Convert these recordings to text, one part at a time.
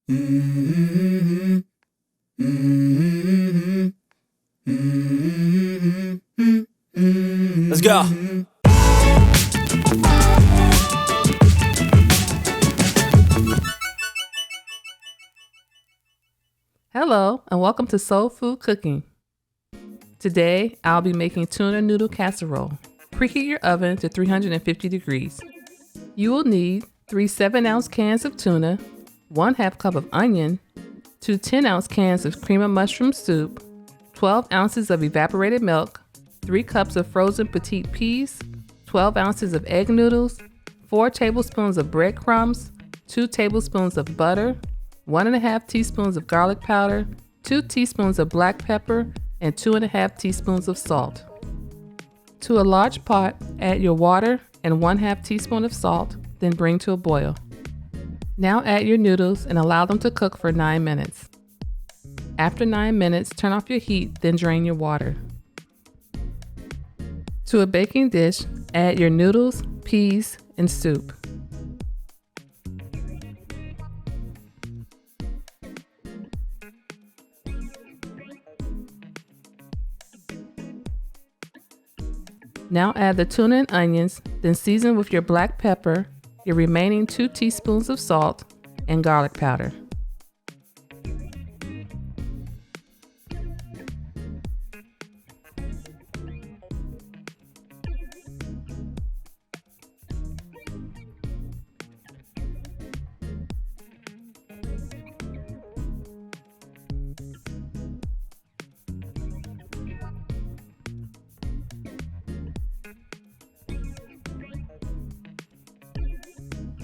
Mm-hmm. Mm-hmm. Mm-hmm. Let's go. Hello, and welcome to Soul Food Cooking. Today, I'll be making tuna noodle casserole. Preheat your oven to 350 degrees. You will need 3 7-ounce cans of tuna, 1/2 cup of onion, 2 10-ounce cans of cream of mushroom soup, 12 ounces of evaporated milk, 3 cups of frozen petite peas, 12 ounces of egg noodles, 4 tablespoons of breadcrumbs, 2 tablespoons of butter, 1.5 teaspoons of garlic powder, 2 teaspoons of black pepper, and 2.5 teaspoons of salt. To a large pot, add your water and 1/2 teaspoon of salt, then bring to a boil. Now add your noodles and allow them to cook for 9 minutes. After 9 minutes, turn off your heat, then drain your water. To a baking dish, add your noodles, peas, and soup. Now add the tuna and onions, then season with your black pepper, your remaining 2 teaspoons of salt, and garlic powder.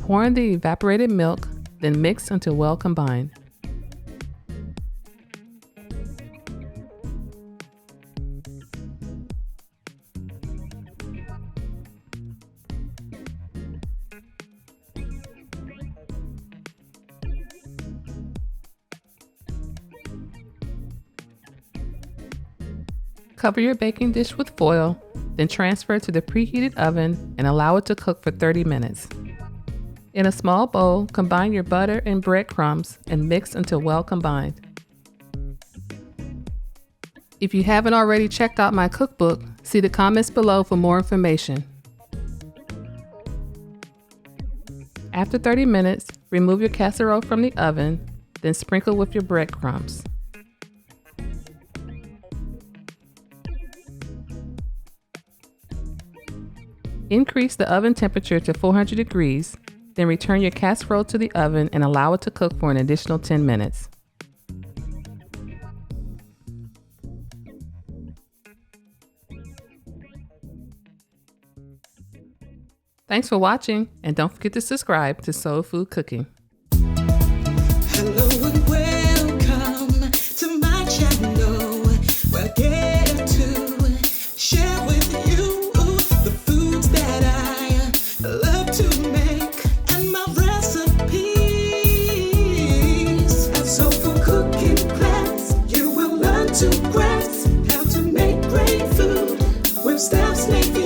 Pour in the evaporated milk, then mix until well combined. Cover your baking dish with foil, then transfer it to the preheated oven and allow it to cook for 30 minutes. In a small bowl, combine your butter and breadcrumbs and mix until well combined. If you haven't already checked out my cookbook, see the comments below for more information. After 30 minutes, remove your casserole from the oven, then sprinkle with your breadcrumbs. Increase the oven temperature to 400 degrees. Then return your casserole to the oven and allow it to cook for an additional 10 minutes. Thanks for watching, and don't forget to subscribe to Soul Food Cooking. Hello and welcome to my channel. We'll get to share with you the foods that I love to make and my recipes. At Soul Food Cooking class, you will learn to grasp how to make great food with steps made